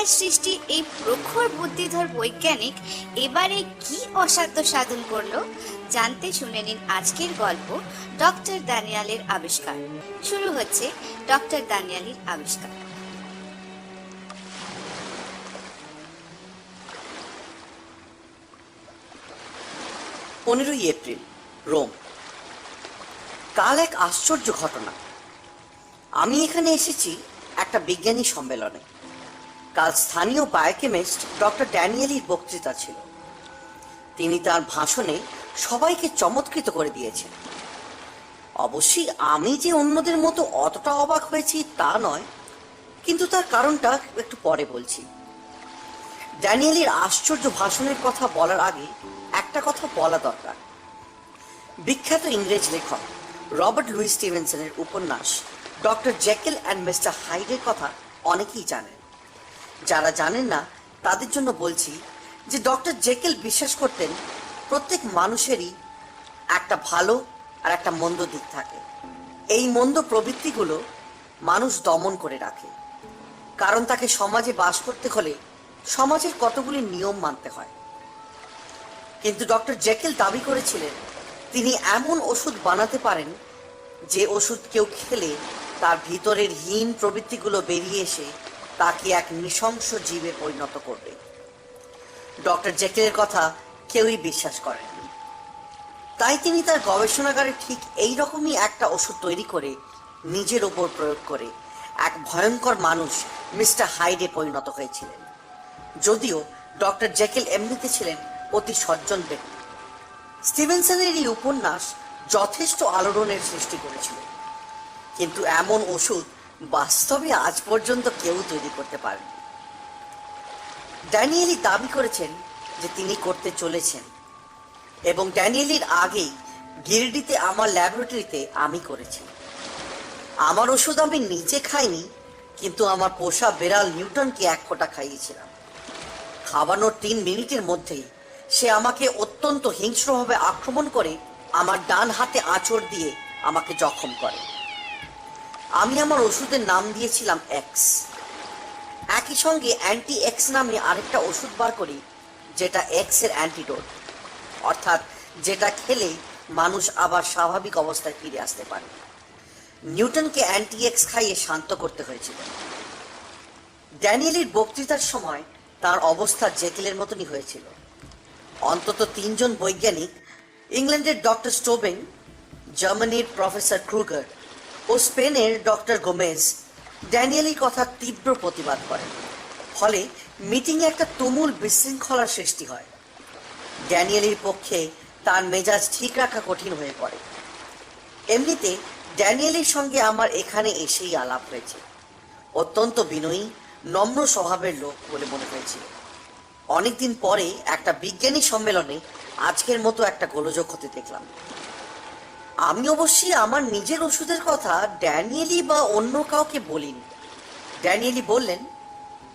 মায়ার সৃষ্টি এই প্রখর বুদ্ধিধর বৈজ্ঞানিক এবারে কি অসাধ্য সাধন করলো, জানতে শুনে নিন আজকের গল্প ডক্টর দানিয়ালের আবিষ্কার। শুরু হচ্ছে ডক্টর দানিয়ালের আবিষ্কার। 15 এপ্রিল, রোম। কাল এক আশ্চর্য ঘটনা। আমি এখানে এসেছি একটা বিজ্ঞানী সম্মেলনে। কাল স্থানীয় বায়োকেমিস্ট ডক্টর ড্যানিয়েলির বক্তৃতা ছিল। তিনি তার ভাষণে সবাইকে চমৎকৃত করে দিয়েছেন। অবশ্যই আমি যে অন্যদের মতো অতটা অবাক হয়েছি তা নয়, কিন্তু তার কারণটা একটু পরে বলছি। ড্যানিয়েলির আশ্চর্য ভাষণের কথা বলার আগে একটা কথা বলা দরকার। বিখ্যাত ইংরেজ লেখক রবার্ট লুই স্টিভেনসনের উপন্যাস ডক্টর জেকেল অ্যান্ড মিস্টার হাইডের কথা অনেকেই জানেন। যারা জানেন না তাদের জন্য বলছি যে ডক্টর জেকেল বিশ্বাস করতেন প্রত্যেক মানুষেরই একটা ভালো আর একটা মন্দ দিক থাকে। এই মন্দ প্রবৃত্তিগুলো মানুষ দমন করে রাখে, কারণ তাকে সমাজে বাস করতে হলে সমাজের কতগুলি নিয়ম মানতে হয়। কিন্তু ডক্টর জেকেল দাবি করেছিলেন তিনি এমন ওষুধ বানাতে পারেন যে ওষুধ কেউ খেলে তার ভিতরের হীন প্রবৃত্তিগুলো বেরিয়ে এসে তাকে এক নৃশংস জীবে পরিণত করবে। ডক্টর জেকেলের কথা কেউই বিশ্বাস করেননি। তাই তিনি তার গবেষণাগারে ঠিক এই রকমই একটা ওষুধ তৈরি করে নিজের ওপর প্রয়োগ করে এক ভয়ঙ্কর মানুষ মিস্টার হাইডে পরিণত হয়েছিলেন। যদিও ডক্টর জেকেল এমনিতে ছিলেন অতি সজ্জন ব্যক্তি। স্টিভেনসনের এই উপন্যাস যথেষ্ট আলোড়নের সৃষ্টি করেছিল, কিন্তু এমন ওষুধ বাস্তবে আজ পর্যন্ত কেউ তৈরি করতে পারেনি। ড্যানিয়েলি দাবি করেছেন যে তিনি করতে চলেছেন, এবং ড্যানিয়েলির আগেই গিরডিতে আমার ল্যাবরেটরিতে আমি করেছি। আমার ওষুধ আমি নিজে খাইনি, কিন্তু আমার পোষা বেড়াল নিউটনকে এক ফোঁটা খাইয়েছিলাম। খাওয়ানোর 3 মিনিটের মধ্যেই সে আমাকে অত্যন্ত হিংস্রভাবে আক্রমণ করে আমার ডান হাতে আঁচড় দিয়ে আমাকে জখম করে। আমি আমার ওষুধের নাম দিয়েছিলাম এক্স। একই সঙ্গে অ্যান্টি এক্স নামে আরেকটা ওষুধ বার করি, যেটা এক্স এর অ্যান্টিডোট, অর্থাৎ যেটা খেলে মানুষ আবার স্বাভাবিক অবস্থায় ফিরে আসতে পারে। নিউটনকে অ্যান্টি এক্স খাইয়ে শান্ত করতে হয়েছিল। ড্যানিয়েলির বক্তৃতার সময় তার অবস্থা জেকেলের মতনই হয়েছিল। অন্তত 3 জন বৈজ্ঞানিক, ইংল্যান্ডের ডক্টর স্টোবেন, জার্মানির প্রফেসর ক্রুগার ও স্পেনের ডক্টর গোমেজ ড্যানিয়েলির কথা তীব্র প্রতিবাদ করেন। ফলে মিটিংয়ে একটা তুমুল বিশৃঙ্খলার সৃষ্টি হয়। ড্যানিয়েলির পক্ষে তার মেজাজ ঠিক রাখা কঠিন হয়ে পড়ে। এমনিতে ড্যানিয়েলির সঙ্গে আমার এখানে এসেই আলাপ হয়েছে। অত্যন্ত বিনয়ী, নম্র স্বভাবের লোক বলে মনে হয়েছিল। অনেকদিন পরে একটা বিজ্ঞানী সম্মেলনে আজকের মতো একটা গোলযোগ হতে দেখলাম। আমি অবশ্যই আমার নিজের ওষুধের কথা ড্যানিয়েলি বা অন্য কাউকে বলিনি। ড্যানিয়েলি বললেন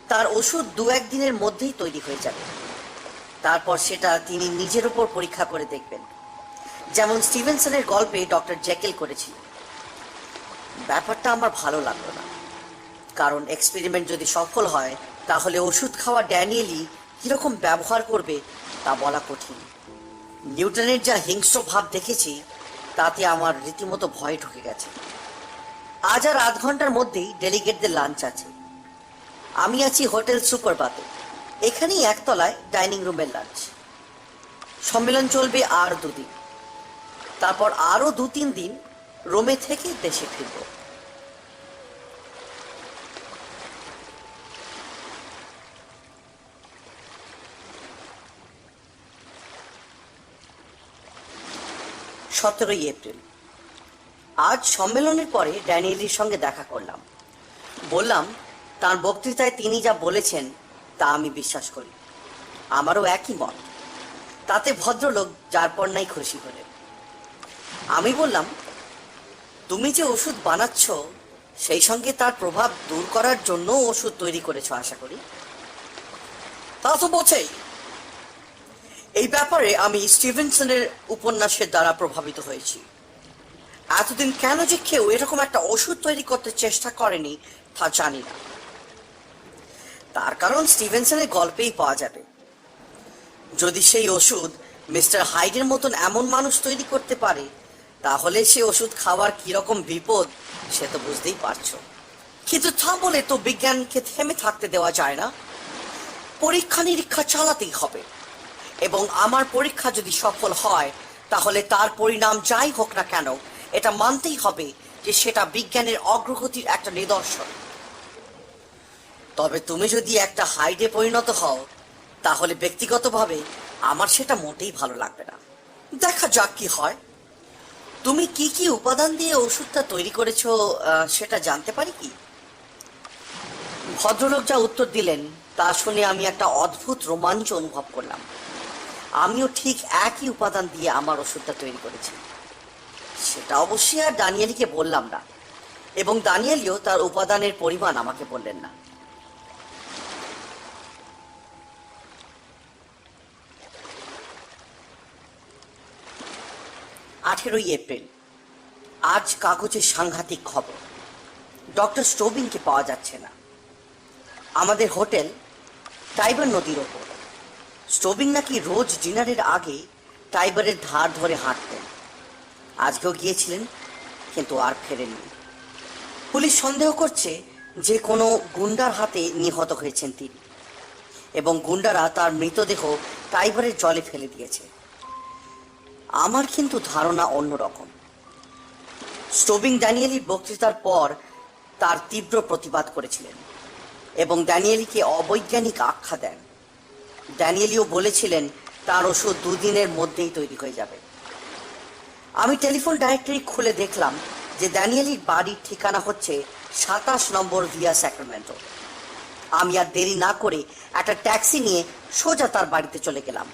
তার ওষুধ 2-1 দিনের মধ্যেই তৈরি হয়ে যাবে। তারপর সেটা তিনি নিজের উপর পরীক্ষা করে দেখবেন, যেমন স্টিভেনসনের গল্পে ডক্টর জেকেল করেছিলেন। ব্যাপারটা আমার ভালো লাগলো না, কারণ এক্সপেরিমেন্ট যদি সফল হয় তাহলে ওষুধ খাওয়া ড্যানিয়েলি কিরকম ব্যবহার করবে তা বলা কঠিন। নিউটনের যা হিংস্র ভাব দেখেছি তাতে আমার রীতিমতো ভয় ঢুকে গেছে। আজ আর 8 ঘন্টার মধ্যেই ডেলিগেটদের লাঞ্চ আছে। আমি আছি হোটেল সুপারবাতে, এখানেই একতলায় ডাইনিং রুমের লাঞ্চ। সম্মেলন চলবে আর 2 দিন, তারপর আরো 2-3 দিন রোমে থেকে দেশে ফিরব। এপ্রিল। আজ সম্মেলনের পরে ড্যানিয়েলির সঙ্গে দেখা করলাম। বললাম তার বক্তৃতায় তিনি যা বলেছেন তা আমি বিশ্বাস করি। আমারও একই মত। তাতে ভদ্রলোক যার পর নাই খুশি হলেন। আমি বললাম, তুমি যে ওষুধ বানাচ্ছ সেই সঙ্গে তার প্রভাব দূর করার জন্য ওষুধ তৈরি করেছ আশা করি। তা তো বটেই। এই ব্যাপারে আমি স্টিভেনসনের উপন্যাসের দ্বারা প্রভাবিত হয়েছি। এতদিন কেন যে কেউ এরকম একটা ওষুধ তৈরি করতে চেষ্টা করেনি তা জানি না। তার কারণ স্টিভেনসনের গল্পেই পাওয়া যাবে। যদি সেই ওষুধ মিস্টার হাইডের মতন এমন মানুষ তৈরি করতে পারে, তাহলে সে ওষুধ খাওয়ার কিরকম বিপদ সে তো বুঝতেই পারছো। কিন্তু তা বলে তো বিজ্ঞানকে থেমে থাকতে দেওয়া যায় না। পরীক্ষা নিরীক্ষা চালাতেই হবে, এবং আমার পরীক্ষা যদি সফল হয় তাহলে তার পরিণাম যাই হোক না কেন এটা মানতেই হবে যে সেটা বিজ্ঞানের অগ্রগতির একটা নিদর্শন। তবে তুমি যদি একটা হাইডে পরিণত হও তাহলে ব্যক্তিগতভাবে আমার সেটা মোটেই ভালো লাগবে না। দেখা যাক কি হয়। তুমি কি কি উপাদান দিয়ে ওষুধটা তৈরি করেছো সেটা জানতে পারি কি? ভদ্রলোক যা উত্তর দিলেন তা শুনে আমি একটা অদ্ভুত রোমাঞ্চ অনুভব করলাম। আমিও ঠিক একই উপাদান দিয়ে আমার ওষুধটা তৈরি করেছি। সেটা অবশ্যই আর দানিয়েলিকে বললাম না, এবং দানিয়েলিও তার উপাদানের পরিমাণ আমাকে বললেন না। এপ্রিল। আজ কাগজে সাংঘাতিক খবর। ডক্টর স্টোবিংকে পাওয়া যাচ্ছে না। আমাদের হোটেল টাইবার নদীর ওপর। স্টোবিং নাকি রোজ ডিনারের আগে টাইবারের ধার ধরে হাঁটতেন। আজকেও গিয়েছিলেন, কিন্তু আর ফেরেননি। পুলিশ সন্দেহ করছে যে কোনো গুন্ডার হাতে নিহত হয়েছেন তিনি, এবং গুন্ডারা তার মৃতদেহ টাইবারের জলে ফেলে দিয়েছে। আমার কিন্তু ধারণা অন্যরকম। স্টোবিং ড্যানিয়েলির বক্তৃতার পর তার তীব্র প্রতিবাদ করেছিলেন এবং ড্যানিয়েলিকে অবৈজ্ঞানিক আখ্যা দেন। ড্যানিয়েলিও বলেছিলেন তার ওষুধ 2 দিনের মধ্যেই তৈরি হয়ে যাবে। আমি টেলিফোন ডাইরেক্টরি খুলে দেখলাম যে ড্যানিয়েলির বাড়ির ঠিকানা হচ্ছে 27 নম্বর ভিয়া স্যাক্রামেন্টো। আমি আর দেরি না করে একটা ট্যাক্সি নিয়ে সোজা তার বাড়িতে চলে গেলাম।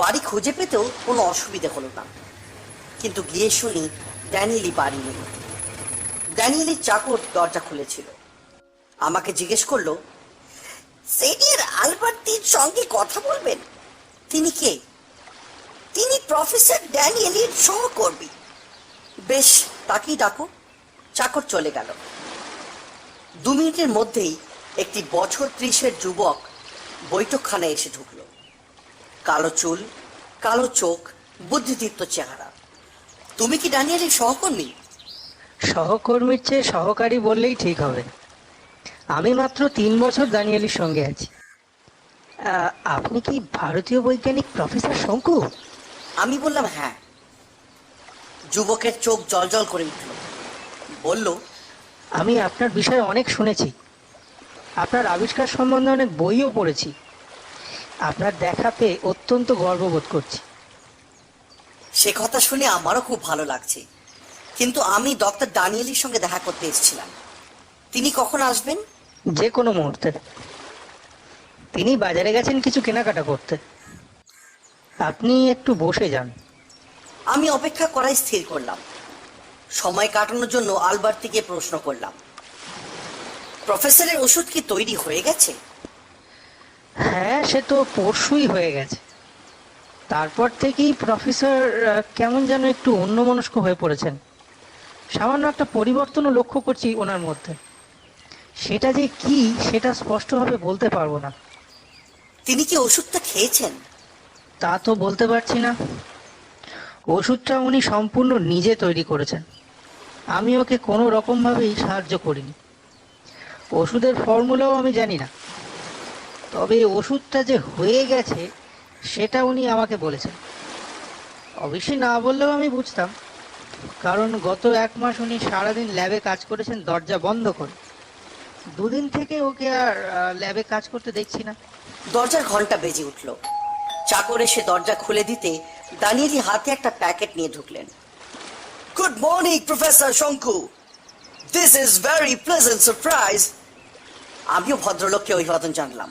বাড়ি খুঁজে পেতেও কোনো অসুবিধে হলো না, কিন্তু গিয়ে শুনি ড্যানিয়েলি বাড়ি নেই। ড্যানিয়েলির চাকর দরজা খুলেছিল। আমাকে জিজ্ঞেস করলো, সিনিয়র আলবার্টির সঙ্গে কথা বলবেন? তিনি কে? তিনি প্রফেসর ড্যানিয়েলির সহকর্মী। বেশ, তাকেই ডাকো। চাকর চলে গেল। 2 মিনিটের মধ্যেই একটি বছর 30-এর যুবক বৈঠকখানায় এসে ঢুকলো। কালো চুল, কালো চোখ, বুদ্ধিদীপ্ত চেহারা। তুমি কি ড্যানিয়েলের সহকর্মী? সহকর্মীর চেয়ে সহকারী বললেই ঠিক হবে। আমি মাত্র 3 বছর দানিয়েলির সঙ্গে আছি। আপনি কি ভারতীয় বৈজ্ঞানিক প্রফেসর শঙ্কু? আমি বললাম হ্যাঁ। যুবকের চোখ জলজল করে উঠল। বলল, আমি আপনার বিষয়ে অনেক শুনেছি। আপনার আবিষ্কার সম্বন্ধে অনেক বইও পড়েছি। আপনার দেখা পেয়ে অত্যন্ত গর্ববোধ করছি। সে কথা শুনে আমারও খুব ভালো লাগছে, কিন্তু আমি ডক্টর ড্যানিয়েলির সঙ্গে দেখা করতে এসেছিলাম। তিনি কখন আসবেন? যে কোনো মুহূর্তে। তিনি বাজারে গেছেন কিছু কেনাকাটা করতে। আপনি একটু বসে যান। আমি অপেক্ষা করাই স্থির করলাম। সময় কাটানোর জন্য আলবার্টিকে প্রশ্ন করলাম, প্রফেসরের ওষুধ কি তৈরি হয়ে গেছে? হ্যাঁ, সে তো পরশুই হয়ে গেছে। তারপর থেকেই প্রফেসর কেমন যেন একটু অন্যমনস্ক হয়ে পড়েছেন। সামান্য একটা পরিবর্তনও লক্ষ্য করছি ওনার মধ্যে। সেটা যে কি সেটা স্পষ্টভাবে বলতে পারবো না। তিনি কি ওষুধটা খেয়েছেন? তা তো বলতে পারছি না। ওষুধটা উনি সম্পূর্ণ নিজে তৈরি করেছেন। আমি ওকে কোনো রকমভাবেই সাহায্য করিনি। ওষুধের ফর্মুলাও আমি জানি না। তবে ওষুধটা যে হয়ে গেছে সেটা উনি আমাকে বলেছেন। অবশ্যই না বললেও আমি বুঝতাম, কারণ গত 1 মাস উনি সারাদিন ল্যাবে কাজ করেছেন দরজা বন্ধ করে। 2 দিন থেকে ওকে আর ল্যাবে কাজ করতে দেখছি না। দরজার ঘন্টা বেজে উঠল। চাকর এসে দরজা খুলে দিতে দানিয়েলি হাতে একটা প্যাকেট নিয়ে ঢুকলেন। গুড মর্নিং প্রফেসর শঙ্কু, this is very pleasant surprise. আমিও ভদ্রলোককে অভিবাদন জানলাম।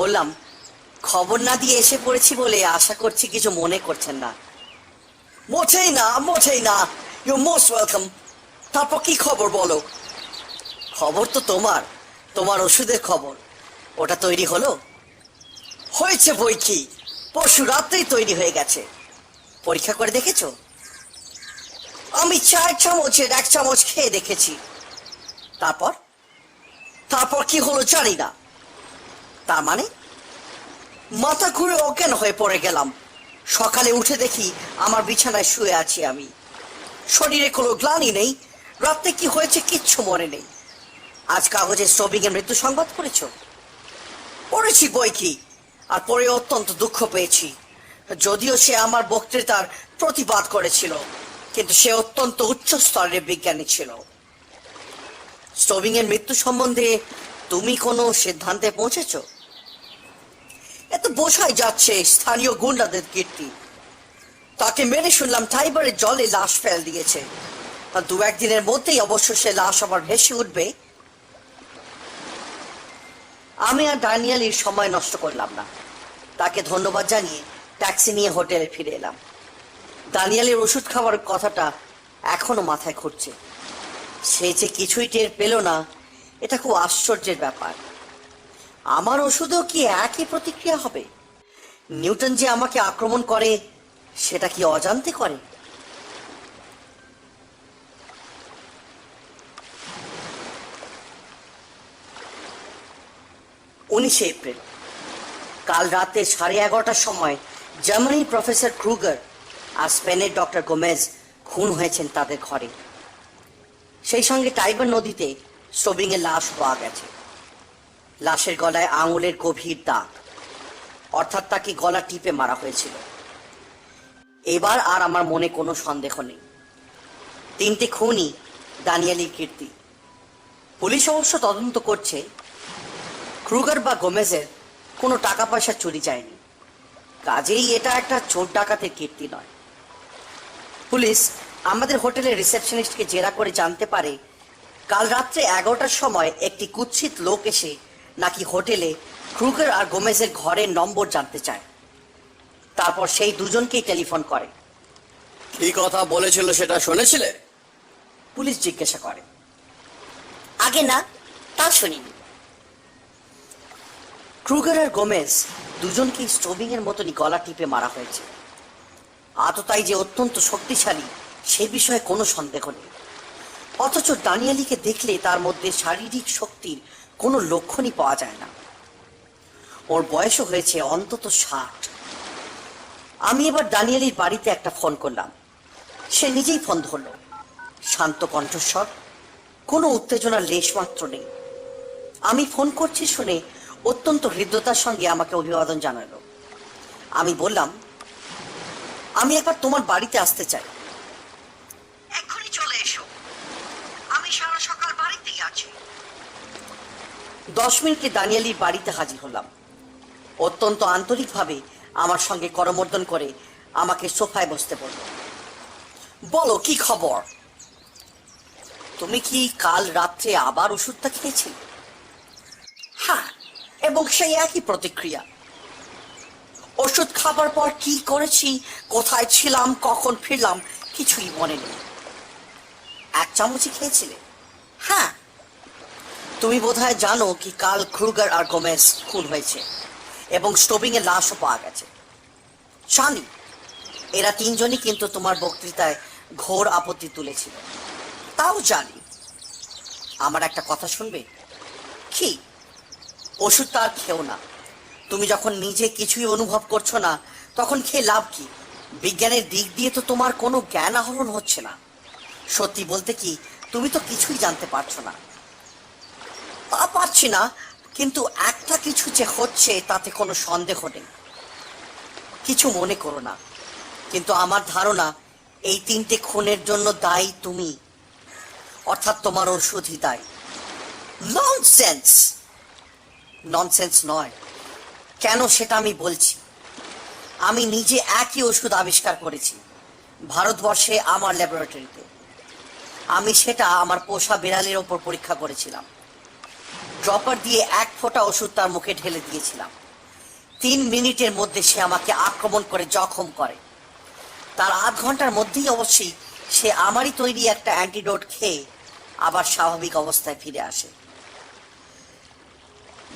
বললাম, খবর না দিয়ে এসে পড়েছি বলে আশা করছি কিছু মনে করছেন না। মোটেই না, মোটেই না। You most welcome. তারপর কি খবর বলো? খবর তো তোমার ওষুধের খবর। ওটা তৈরি হলো? হয়েছে বই কি, পরশু রাত্রেই তৈরি হয়ে গেছে। পরীক্ষা করে দেখেছো? আমি 4 চামচের 1 চামচ খেয়ে দেখেছি। তারপর কি হলো জানি না, তার মানে? মাথা ঘুরে অজ্ঞান হয়ে পড়ে গেলাম। সকালে উঠে দেখি আমার বিছানায় শুয়ে আছি আমি। শরীরে কোনো গ্লানি নেই, রাতে কি হয়েছে কিচ্ছু মনে নেই। আজ কাগজে স্টোবিং এর মৃত্যু সংবাদ পড়েছ? পড়েছি বই কি, আর পড়ে অত্যন্ত দুঃখ পেয়েছি। যদিও সে আমার বক্তৃতার প্রতিবাদ করেছিল, কিন্তু সে অত্যন্ত উচ্চ স্তরের বিজ্ঞানী ছিল। স্টোবিং এর মৃত্যু সম্বন্ধে তুমি কোনো সিদ্ধান্তে পৌঁছেছ? এত বোঝাই যাচ্ছে স্থানীয় গুন্ডাদের কীর্তি। তাকে মেরে শুনলাম টাইবারের জলে লাশ ফেল দিয়েছে, আর 2-1 দিনের মধ্যেই অবশ্য সে লাশ আবার ভেসে উঠবে। আমি আর ড্যানিয়েলের সময় নষ্ট করলাম না। তাকে ধন্যবাদ জানিয়ে ট্যাক্সি নিয়ে হোটেলে ফিরে এলাম। ড্যানিয়েলের ওষুধ খাওয়ার কথাটা এখনো মাথায় ঘুরছে। সে যে কিছুই টের পেল না, এটা খুব আশ্চর্যের ব্যাপার। আমার ওষুধেও কি একই প্রতিক্রিয়া হবে? নিউটন যে আমাকে আক্রমণ করে, সেটা কি অজান্তে করে? 19 এপ্রিল, কাল রাতে 11:30টার সময় জার্মানির প্রফেসর ক্রুগার আর স্পেনের ডক্টর গোমেজ খুন হয়েছেন তাদের ঘরে। সেই সঙ্গে টাইবার নদীতে স্টোবিং এর লাশ পাওয়া গেছে। লাশের গলায় আঙুলের গভীর দাগ, অর্থাৎ তাকে গলা টিপে মারা হয়েছিল। এবার আর আমার মনে কোনো সন্দেহ নেই, 3টে খুনই ড্যানিয়েলের কীর্তি। পুলিশ অবশ্য তদন্ত করছে। ক্রুগার বা গোমেজের কোনো টাকা পয়সা চুরি যায়নি, কাজেই এটা একটা চোর ডাকাতের কীর্তি নয়। পুলিশ আমাদের হোটেলের রিসেপশনিস্টকে জেরা করে জানতে পারে কাল রাত্রে 11টার সময় একটি কুৎসিত লোক এসে নাকি হোটেলে ক্রুগার আর গোমেজের ঘরের নম্বর জানতে চায়। তারপর সেই দুজনকেই টেলিফোন করে। কি কথা বলেছিল সেটা শুনেছিলে? পুলিশ জিজ্ঞাসা করে। আগে না, তা শুনিনি। ক্রুগার আর গোমেজ দুজনকেই স্টোবিং এর মতনই গলা টিপে মারা হয়েছে। আততায়ী যে অত্যন্ত শক্তিশালী সে বিষয়ে কোনো সন্দেহ নেই, অথচ ড্যানিয়েলকে দেখলে তার মধ্যে শারীরিক শক্তির কোনো লক্ষণই পাওয়া যায় না। ওর বয়সও হয়েছে অন্তত 60। আমি এবার ড্যানিয়েলের বাড়িতে একটা ফোন করলাম। সে নিজেই ফোন ধরল। শান্ত কণ্ঠস্বর, কোনো উত্তেজনার লেশ মাত্র নেই। আমি ফোন করছি শুনে অত্যন্ত হৃদ্যতার সঙ্গে আমাকে অভিবাদন জানালো। আমি বললাম, আমি একবার তোমার বাড়িতে আসতে চাই। এক্ষুনি চলে এসো, আমি সারা সকাল বাড়িতেই আছি। 10 মিনিটে ড্যানিয়েলের বাড়িতে হাজির হলাম। অত্যন্ত আন্তরিকভাবে আমার সঙ্গে করমর্দন করে আমাকে সোফায় বসতে বলল। বলো, কি খবর? তুমি কি কাল রাত্রে আবার ওষুধটা খেয়েছিলে? হ্যাঁ, এবং সেই একই প্রতিক্রিয়া। ওষুধ খাবার পর কি করেছি, কোথায় ছিলাম, কখন ফিরলাম, কিছুই মনে নেই। 1 চামচই খেয়েছিলে? হ্যাঁ। তুমি বোধহয় জানো কি কাল ক্রুগার আর গোমেজ খুন হয়েছে এবং স্টোবিং এর লাশও পাওয়া গেছে। জানি। এরা 3 জনই কিন্তু তোমার বক্তৃতায় ঘোর আপত্তি তুলেছিল। তাও জানি। আমার একটা কথা শুনবে? কি? ওষুধটা আর খেও না। তুমি যখন নিজে কিছুই অনুভব করছো না, তখন খেয়ে লাভ কি? বিজ্ঞানের দিক দিয়ে তো তোমার কোনো জ্ঞান আহরণ হচ্ছে না। সত্যি বলতে কি, তুমি তো কিছুই জানতে পারছো না। তা পারছি না, কিন্তু একটা কিছু যে হচ্ছে তাতে কোনো সন্দেহ নেই। কিছু মনে করো না, কিন্তু আমার ধারণা এই 3টে খুনের জন্য দায়ী তুমি, অর্থাৎ তোমার ওষুধই দায়ী। ননসেন্স! ননসেন্স নয়। কেন সেটা আমি বলছি। আমি নিজে একই ওষুধ আবিষ্কার করেছি ভারতবর্ষে, আমার ল্যাবরেটরিতে। আমি সেটা আমার পোষা বিড়ালের ওপর পরীক্ষা করেছিলাম। ড্রপার দিয়ে 1 ফোঁটা ওষুধ তার মুখে ঢেলে দিয়েছিলাম। 3 মিনিটের মধ্যে সে আমাকে আক্রমণ করে জখম করে। তার আধ ঘন্টার মধ্যেই অবশ্যই সে আমারই তৈরি একটা অ্যান্টিডোট খেয়ে আবার স্বাভাবিক অবস্থায় ফিরে আসে।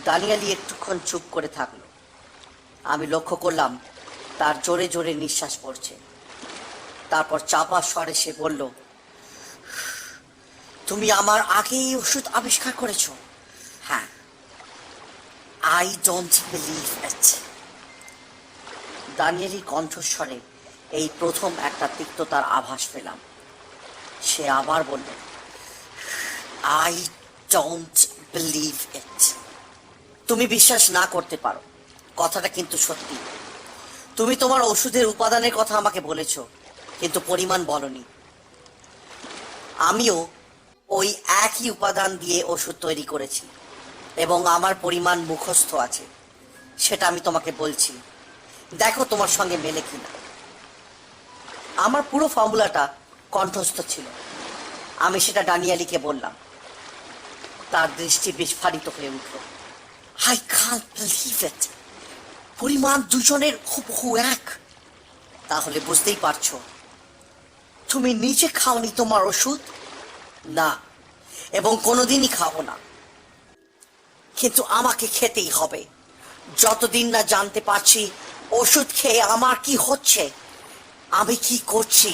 ড্যানিয়েল একটুক্ষণ চুপ করে থাকলো। আমি লক্ষ্য করলাম তার জোরে জোরে নিঃশ্বাস পড়ছে। তারপর চাপা স্বরে সে বলল, তুমি আমার আগেই ওষুধ আবিষ্কার করেছো? হ্যাঁ। I don't believe it. দানিয়েলির কণ্ঠস্বরে এই প্রথম একটা তিক্ততার আভাস পেলাম। সে আবার বলল, আই ডোন্ট বিলিভ ইট। তুমি বিশ্বাস না করতে পারো, কথাটা কিন্তু সত্যি। তুমি তোমার ওষুধের উপাদানের কথা আমাকে বলেছ, কিন্তু পরিমাণ বলনি। আমিও ওই একই উপাদান দিয়ে ওষুধ তৈরি করেছি এবং আমার পরিমাণ মুখস্থ আছে, সেটা আমি তোমাকে বলছি। দেখো তোমার সঙ্গে মেলে কিনা। আমার পুরো ফর্মুলাটা কণ্ঠস্থ ছিল। আমি সেটা ডানিয়ালিকে বললাম। তার দৃষ্টি বিস্ফারিত হয়ে উঠল। I can't believe it. পরিমাণ দুজনের হুবহু এক। তাহলে বুঝতেই পারছো, তুমি নিজে খাওনি তোমার ওষুধ? না, এবং কোনোদিনই খাবো না। কিন্তু আমাকে খেতেই হবে, যতদিন না জানতে পারছি ওষুধ খেয়ে আমার কি হচ্ছে, আমি কি করছি,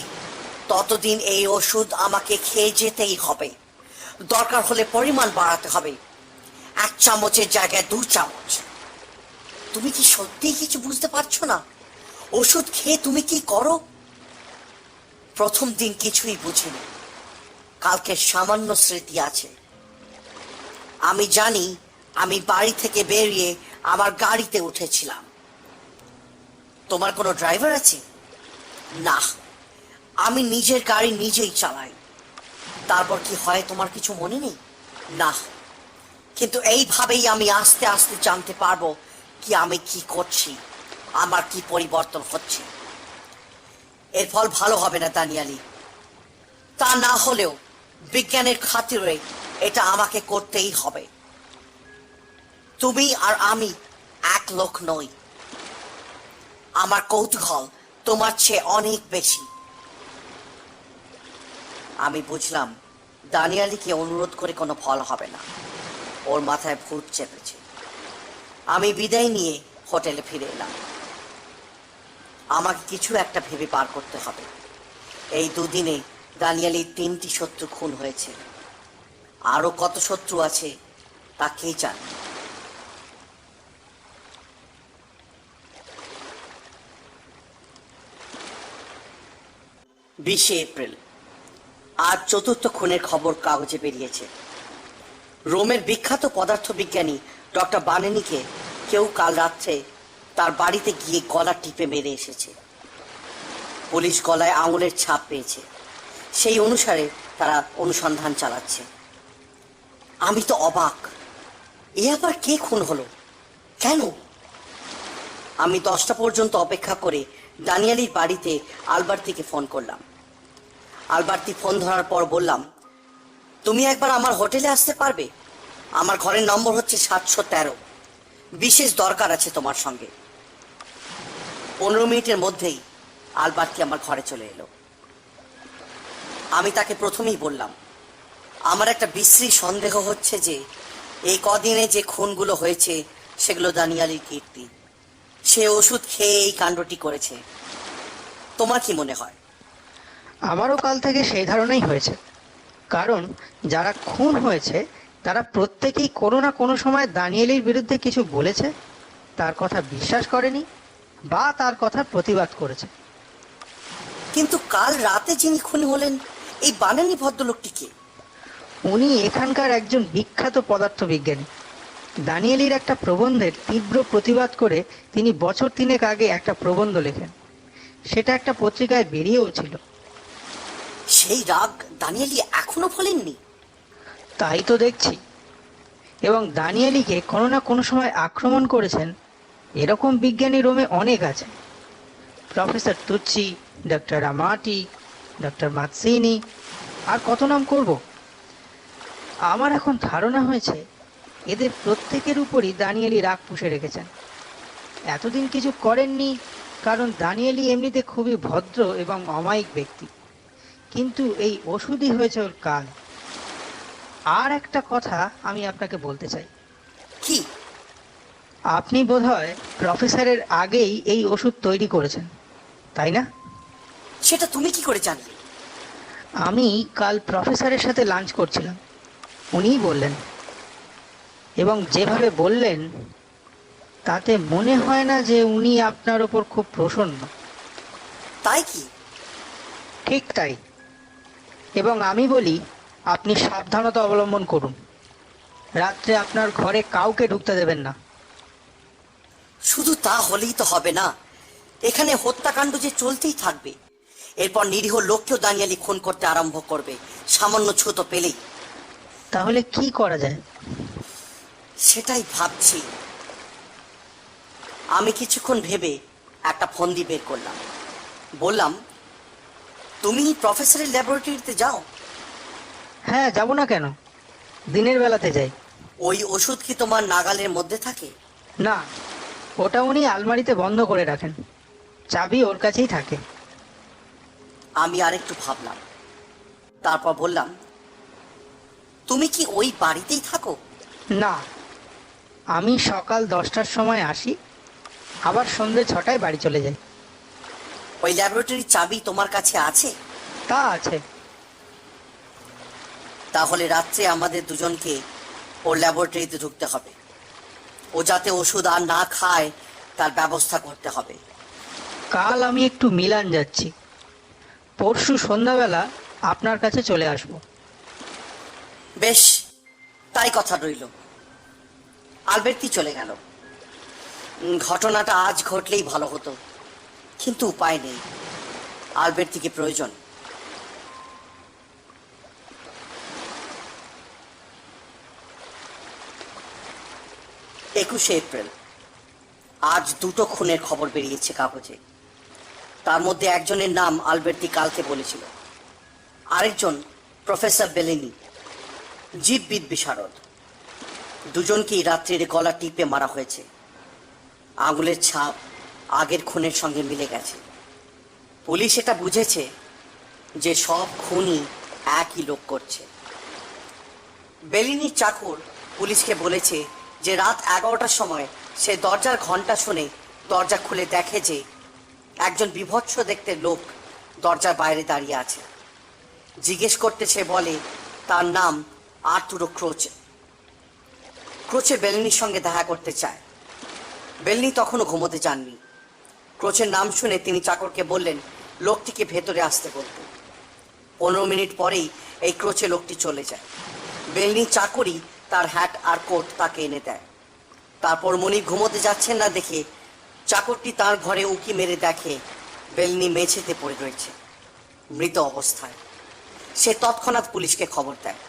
ততদিন এই ওষুধ আমাকে খেয়ে যেতেই হবে। দরকার হলে পরিমাণ বাড়াতে হবে, 1 চামচের জায়গায় 2 চামচ। তুমি কি সত্যিই কিছু বুঝতে পারছো না? ওষুধ খেয়ে তুমি কি করো? প্রথম দিন কিছুই বুঝিনি। কালকে সামান্য স্মৃতি আছে। আমি জানি আমি বাড়ি থেকে বেরিয়ে আমার গাড়িতে উঠেছিলাম। তোমার কোনো ড্রাইভার আছে? না, আমি নিজের গাড়ি নিজেই চালাই। তারপর কি হয় তোমার কিছু মনে নেই? না, কিন্তু এইভাবেই আমি আস্তে আস্তে জানতে পারবো কি আমি কি করছি, আমার কি পরিবর্তন হচ্ছে। এর ফল ভালো হবে না দানিয়ালি। তা না হলেও বিজ্ঞানের খাতিরে এটা আমাকে করতেই হবে। তুমি আর আমি এক লোক নই। আমার কৌতূহল তোমার চেয়ে অনেক বেশি। আমি বুঝলাম দানিয়ালিকে অনুরোধ করে কোনো ফল হবে না। ওর মাথায় ভূত চেপেছে। আমি বিদায় নিয়ে হোটেলে ফিরে এলাম। আমাকে কিছু একটা ভেবে পার করতে হবে। এই দুদিনে দানিয়ালির 3টি শত্রু খুন হয়েছে। আরো কত শত্রু আছে তা কে জানে। 20 এপ্রিল। আজ 4র্থ খুনের খবর কাগজে বেরিয়েছে। রোমের বিখ্যাত পদার্থবিজ্ঞানী ডক্টর বানেনিকে কেউ কাল রাত্রে তার বাড়িতে গিয়ে গলা টিপে মেরে এসেছে। পুলিশ গলায় আঙুলের ছাপ পেয়েছে। সেই অনুসারে তারা অনুসন্ধান চালাচ্ছে। আমি তো অবাক। এ আবার কে খুন হলো, কেন? আমি 10টা পর্যন্ত অপেক্ষা করে দানিয়ালির বাড়িতে আলবার্তিকে ফোন করলাম। আলবার্তি ফোন ধরার পর বললাম, তুমি একবার আমার হোটেলে আসতে পারবে? আমার ঘরের নম্বর হচ্ছে 713। বিশেষ দরকার আছে তোমার সঙ্গে। 15 মিনিটের মধ্যেই আলবার্তি আমার ঘরে চলে এলো। আমি তাকে প্রথমেই বললাম, আমার একটা বিশ্রী সন্দেহ হচ্ছে যে এই কদিনে যে খুনগুলো হয়েছে সেগুলো দানিয়ালির কীর্তি। সে ওষুধ খেয়ে এই কাণ্ডটি করেছে। তোমার কি মনে হয়? আমারও কাল থেকে সেই ধারণাই হয়েছে। কারণ যারা খুন হয়েছে তারা প্রত্যেকেই কোনো না কোনো সময় দানিয়েলের বিরুদ্ধে কিছু বলেছে, তার কথা বিশ্বাস করেনি বা তার কথার প্রতিবাদ করেছে। কিন্তু কাল রাতে যিনি খুন হলেন এই বানানি ভদ্রলোকটি কে? উনি এখানকার একজন বিখ্যাত পদার্থবিজ্ঞানী। দানিয়েলির একটা প্রবন্ধের তীব্র প্রতিবাদ করে তিনি বছর 3 আগে একটা প্রবন্ধ লেখেন। সেটা একটা পত্রিকায় বেরিয়েও ছিল। সেই রাগ দানিয়েলি এখনো ফলেননি? তাই তো দেখছি। এবং দানিয়েলিকে কোনো না কোনো সময় আক্রমণ করেছেন এরকম বিজ্ঞানী রোমে অনেক আছে। প্রফেসর তুচ্ছি, ডক্টর আমাটি, ডক্টর মাৎসিনি, আর কত নাম করব। আমার এখন ধারণা হয়েছে এদের প্রত্যেকের উপরই দানিয়েলি রাগ পুষে রেখেছেন। এতদিন কিছু করেননি কারণ দানিয়েলি এমনিতে খুবই ভদ্র এবং অমায়িক ব্যক্তি। কিন্তু এই ওষুধই হয়েছে ওর কাল। আর একটা কথা আমি আপনাকে বলতে চাই। কি? আপনি বোধহয় প্রফেসরের আগেই এই ওষুধ তৈরি করেছেন, তাই না? সেটা তুমি কি করে জানলে? আমি কাল প্রফেসরের সাথে লাঞ্চ করছিলাম, উনিই বললেন। এবং যেভাবে বললেন তাতে মনে হয় না যে উনি আপনার ওপর খুব প্রসন্ন। তাই কি? ঠিক তাই। এবং আমি বলি, আপনি সাবধানতা অবলম্বন করুন। রাত্রে আপনার ঘরে কাউকে ঢুকতে দেবেন না। শুধু তা হলেই তো হবে না, এখানে হত্যাকাণ্ড যে চলতেই থাকবে। এরপর নিরীহ লোককেও দানিয়ালি খুন করতে আরম্ভ করবে সামান্য ছুতো পেলেই। তাহলে কি করা যায়? সেটাই ভাবছি। আমি কিছুক্ষণ ভেবে একটা ফন্দি বের করলাম। বললাম, তুমি প্রফেসরের ল্যাবরেটরিতে যাও? হ্যাঁ, যাব না কেন, দিনের বেলাতে যাই। ওই ওষুধ কি তোমার নাগালের মধ্যে থাকে? না, ওটা উনি আলমারিতে বন্ধ করে রাখেন, চাবি ওর কাছেই থাকে। আমি আরেকটু ভাবলাম, তারপর বললাম, তুমি কি ওই বাড়িতেই থাকো? না, আমি সকাল 10টার সময় আসি, আবার সন্ধ্যে 6টায় বাড়ি চলে যাই। ওই ল্যাবরেটরির চাবি তোমার কাছে আছে? তা আছে। তাহলে রাত্রে আমাদের দুজনকে ওর ল্যাবরেটরিতে ঢুকতে হবে। ও যাতে ওষুধ আর না খায় তার ব্যবস্থা করতে হবে। কাল আমি একটু মিলান যাচ্ছি, পরশু সন্ধ্যাবেলা আপনার কাছে চলে আসব। বেশ, তাই কথা রইল। আলবের্তি চলে গেল। ঘটনাটা আজ ঘটলেই ভালো হতো, কিন্তু উপায় নেই, আলবের্তিকে প্রয়োজন। একুশে এপ্রিল। আজ দুটো খুনের খবর বেরিয়েছে কাগজে। তার মধ্যে একজনের নাম আলবের্তি কালকে বলেছিল, আরেকজন প্রফেসর বেলিনি, জীববিদ বিশারদ। দুজনকেই রাত্রির গলা টিপে মারা হয়েছে। আঙুলের ছাপ আগের খুনের সঙ্গে মিলে গেছে। পুলিশ এটা বুঝেছে যে সব খুনই একই লোক করছে। বেলিনির চাকর পুলিশকে বলেছে যে রাত 11টার সময় সে দরজার ঘন্টা শুনে দরজা খুলে দেখে যে একজন বিভৎস দেখতে লোক দরজার বাইরে দাঁড়িয়ে আছে। জিজ্ঞেস করতে সে বলে তার নাম আর্তুরো ক্রোচে। ক্রোচে বেলিনির সঙ্গে দেখা করতে চায়। বেলিনি তখনও ঘুমোতে যাননি। ক্রোচের নাম শুনে তিনি চাকরকে বললেন লোকটিকে ভেতরে আসতে বলতে। 15 মিনিট পরেই এই ক্রোচে লোকটি চলে যায়। বেলিনির চাকরই তার হ্যাট আর কোট তাকে এনে দেয়। তারপর মনির ঘুমোতে যাচ্ছেন না দেখে চাকরটি তার ঘরে উকি মেরে দেখে বেলিনি মেঝেতে পড়ে রয়েছে মৃত অবস্থায়। সে তৎক্ষণাৎ পুলিশকে খবর দেয়।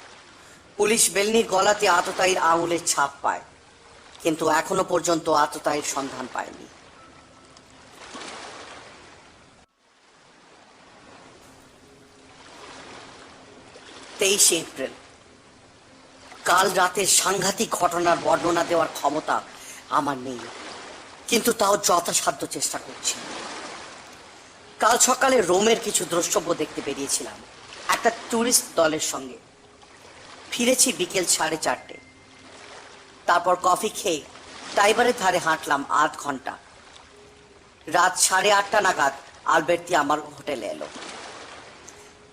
পুলিশ বেলিনির গলাতে আততায়ীর আঙুলের ছাপ পায়, কিন্তু এখনো পর্যন্ত আততায়ীর সন্ধান পায়নি। তেইশে এপ্রিল। কাল রাতের সাংঘাতিক ঘটনার বর্ণনা দেওয়ার ক্ষমতা আমার নেই, কিন্তু তাও যথাসাধ্য চেষ্টা করছি। কাল সকালে রোমের কিছু দ্রষ্টব্য দেখতে বেরিয়েছিলাম একটা ট্যুরিস্ট দলের সঙ্গে। ফিরেছি বিকেল 4:30। তারপর কফি খেয়ে টাইবারের ধারে হাঁটলাম আধ ঘন্টা। রাত 8:30 নাগাদ আলবের্তি আমার হোটেলে এলো।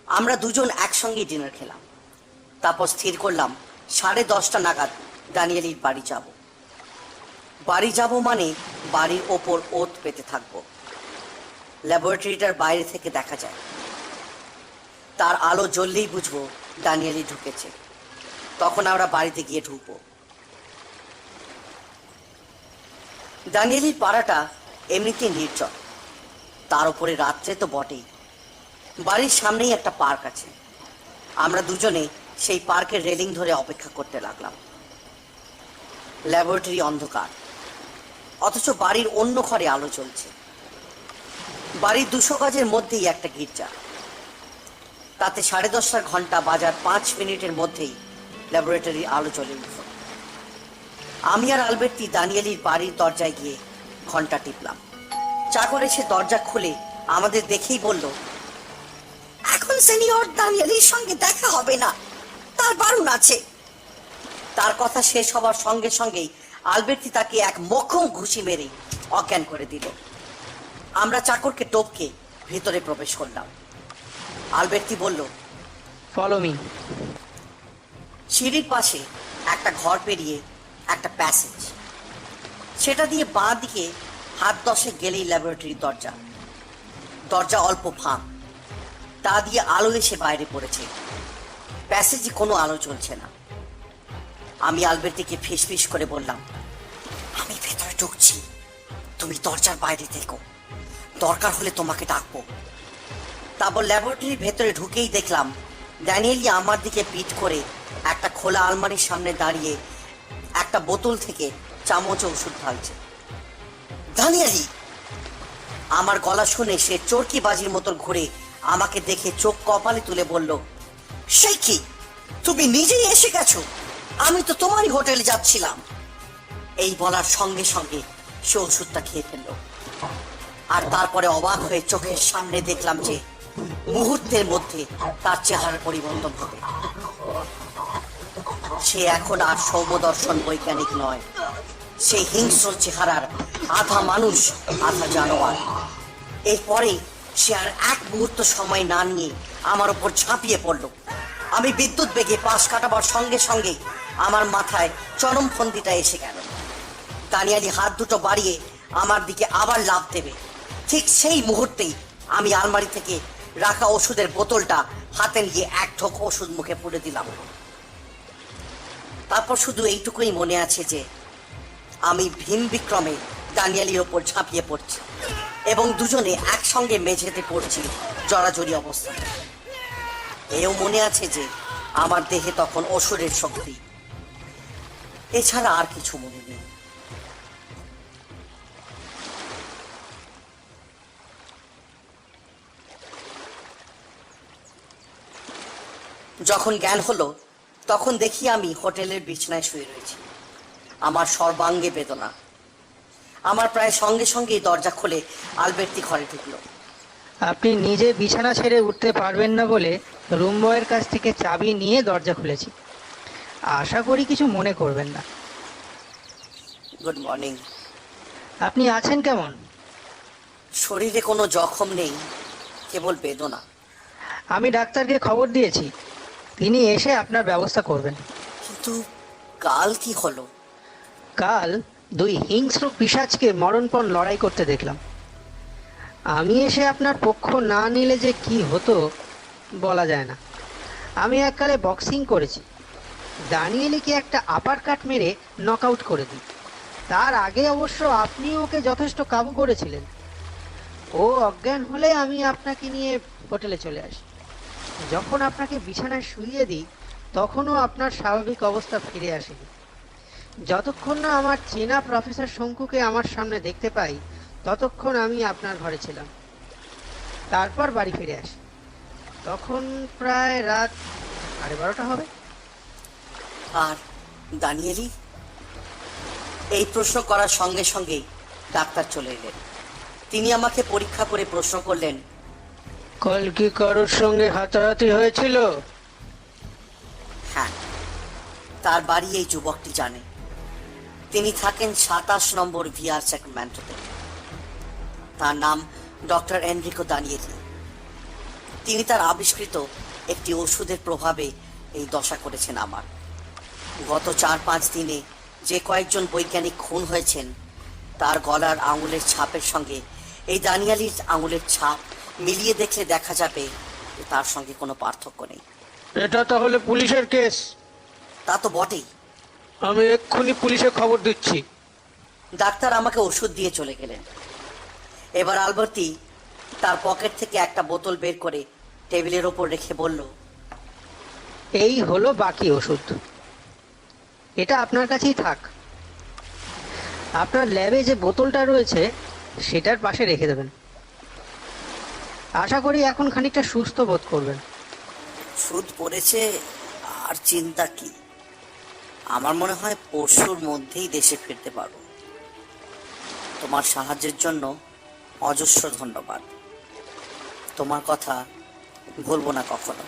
আমরা দুজন একসঙ্গে ডিনার খেলাম। তারপর স্থির করলাম 10:30 নাগাদ দানিয়েলির বাড়ি যাব। বাড়ি যাব মানে বাড়ির ওপর ওত পেতে থাকবো। ল্যাবরেটরিটার বাইরে থেকে দেখা যায়। তার আলো জ্বললেই বুঝবো দানিয়েলি ঢুকেছে। তখন আমরা বাড়িতে গিয়ে ঢুকবো। দানিয়েলির পাড়াটা এমনিতেই নির্জন, তার উপরে রাত্রে তো বটেই। বাড়ির সামনেই একটা পার্ক আছে। আমরা দুজনে সেই পার্কের রেলিং ধরে অপেক্ষা করতে লাগলাম। ল্যাবরেটরি অন্ধকার, অথচ বাড়ির অন্য ঘরে আলো জ্বলছে। বাড়ির 200 গজের মধ্যেই একটা গির্জা, তাতে 10:30টার ঘন্টা বাজার 5 মিনিটের মধ্যেই ল্যাবরেটরি আলো জ্বলে উঠল। আমি আর আলবের্তি দানিয়েলির বাড়ির দরজায় গিয়ে ঘন্টা টিপলাম। চাকর এসে দরজা খুলে আমাদের দেখেই বলল, এখন সিনিয়র দানিয়েলির সঙ্গে দেখা হবে না, তার বারণ আছে। তার কথা শেষ হবার সঙ্গে সঙ্গেই আলবের্তি তাকে এক মোক্ষম ঘুষি মেরে অজ্ঞান করে দিল। আমরা চাকরকে টপকে ভিতরে প্রবেশ করলাম। আলবের্তি বলল, ফলো মি। সিঁড়ির পাশে একটা ঘর পেরিয়ে একটা প্যাসেজ, সেটা দিয়ে বাঁ দিকে হাত 10 গেলেই ল্যাবরেটরির দরজা। দরজা অল্প ফাঁক, তা দিয়ে আলো এসে বাইরে পড়েছে। প্যাসেজে কোনো আলো জ্বলছে না। আমি আলবের্টিকে ফিসফিস করে বললাম, আমি ভেতরে ঢুকছি, তুমি দরজার বাইরে থেকো, দরকার হলে তোমাকে ডাকবো। তারপর ল্যাবরেটরির ভেতরে ঢুকেই দেখলাম ড্যানিয়েলি আমার দিকে পিঠ করে একটা খোলা আলমারির সামনে দাঁড়িয়ে একটা বোতল থেকে চামচ ওষুধ ঢালছে। ড্যানিয়েলি! আমার গলা শুনে সে চরকি বাজির মতো ঘুরে আমাকে দেখে চোখ কপালে তুলে বলল, সে কি, তুমি নিজেই এসে গেছো? আমি তো তোমারই হোটেলে যাচ্ছিলাম। এই বলার সঙ্গে সঙ্গে সে ওষুধটা খেয়ে ফেলল। আর তারপরে অবাক হয়ে চোখের সামনে দেখলাম যে মুহূর্তের মধ্যে তার চেহারার পরিবর্তন হবে। সে এখন আর সৌম্যদর্শন বৈজ্ঞানিক নয়, সে হিংস্র চেহারার আধা মানুষ আধা জানোয়ার। এরপরে সে আর এক মুহূর্ত সময় না নিয়ে আমার উপর ঝাঁপিয়ে পড়ল। আমি বিদ্যুৎ বেগে পাশ কাটাবার সঙ্গে সঙ্গে আমার মাথায় চরমফন্দিটা এসে গেল। দানিয়ালি হাত দুটো বাড়িয়ে আমার দিকে আবার লাফ দেবে, ঠিক সেই মুহূর্তেই আমি আলমারি থেকে রাখা ওষুধের বোতলটা হাতে নিয়ে এক ঢোক ওষুধ মুখে পুরে দিলাম। তারপর শুধু এইটুকুই মনে আছে যে আমি ভীম বিক্রমে দানিয়ালির ওপর ঝাঁপিয়ে পড়ছি এবং দুজনে একসঙ্গে মেঝেতে পড়ছি জড়াজড়ি অবস্থায়। এও মনে আছে যে আমার দেহে তখন অসুরের শক্তি, এছাড়া আর কিছু মনে নেই। যখন জ্ঞান হলো তখন দেখি আমি হোটেলের বিছানায় শুয়ে রয়েছি। আমার সর্বাঙ্গে বেদনা। আমার প্রায় সঙ্গে সঙ্গেই দরজা খুলে আলবের্টি ঘরে ঢুকলো। আপনি নিজে বিছানা ছেড়ে উঠতে পারবেন না বলে রুম বয়ের কাছ থেকে চাবি নিয়ে দরজা খুলেছি। আশা করি কিছু মনে করবেন না। Good morning. আপনি আছেন কেমন? শরীরে কোনো জখম নেই, কেবল বেদনা। আমি ডাক্তারকে খবর দিয়েছি, তিনি এসে আপনার ব্যবস্থা করবেন। কিন্তু কাল কি হলো? কাল দুই হিংস্র পিশাচকে মরণপণ লড়াই করতে দেখলাম। আমি এসে আপনার পক্ষ না নিলে যে কি হতো বলা যায় না। আমি এককালে বক্সিং করেছি, দানিয়েলিকে একটা আপার কাট মেরে নক আউট করে দিই। তার আগে অবশ্য আপনি ওকে যথেষ্ট কাবু করেছিলেন। ও অজ্ঞান হলে আমি আপনাকে নিয়ে হোটেলে চলে আসি। যখন আপনাকে বিছানায় শুইয়ে দিই তখনও আপনার স্বাভাবিক অবস্থা ফিরে আসেনি। যতক্ষণ না আমার চেনা প্রফেসর শঙ্কুকে আমার সামনে দেখতে পাই ততক্ষণ আমি আপনার ঘরে ছিলাম। তারপর বাড়ি ফিরে আসি, তখন প্রায় রাত 12:30 হবে। আর দানিয়েলি? এই প্রশ্ন করার সঙ্গে সঙ্গেই ডাক্তার চলে এলেন। তিনি আমাকে পরীক্ষা করে প্রশ্ন করলেন, কাল কি কারোর সঙ্গে হাতাহাতি হয়েছিল? হ্যাঁ, তার বাড়ি এই যুবকটি জানে। তিনি থাকেন 27 নম্বর ভিআর স্যাক্রামেন্টোতে। তার নাম ডক্টর এনরিকো দানিয়েলি। তিনি তার আবিষ্কৃত একটি ওষুধের প্রভাবে এই দশা করেছেন আমার। গত 4-5 দিনে যে কয়েকজন বৈজ্ঞানিক খুন হয়েছেন তার গলার আঙুলের ছাপের সঙ্গে এই দানিয়ালির আঙুলের ছাপ মিলিয়ে দেখলে দেখা যাবে যে তার সঙ্গে কোনো পার্থক্য নেই। এটা তাহলে পুলিশের কেস? তা তো বটেই। আমি এক্ষুনি পুলিশে খবর দিচ্ছি। ডাক্তার আমাকে ওষুধ দিয়ে চলে গেলেন। এবার আলবার্টি তার পকেট থেকে একটা বোতল বের করে টেবিলের ওপর রেখে বলল, এই হলো বাকি ওষুধ, এটা আপনার কাছেই থাক। আপনার ল্যাবে যে বোতলটা রয়েছে সেটার পাশে রেখে দেবেন। আশা করি এখন খানিকটা সুস্থ বোধ করবেন। সুদ পড়েছে আর চিন্তা কি? আমার মনে হয় পরশুর মধ্যেই দেশে ফিরতে পারবো। তোমার সাহায্যের জন্য অজস্র ধন্যবাদ। তোমার কথা ভুলবো না কখনো।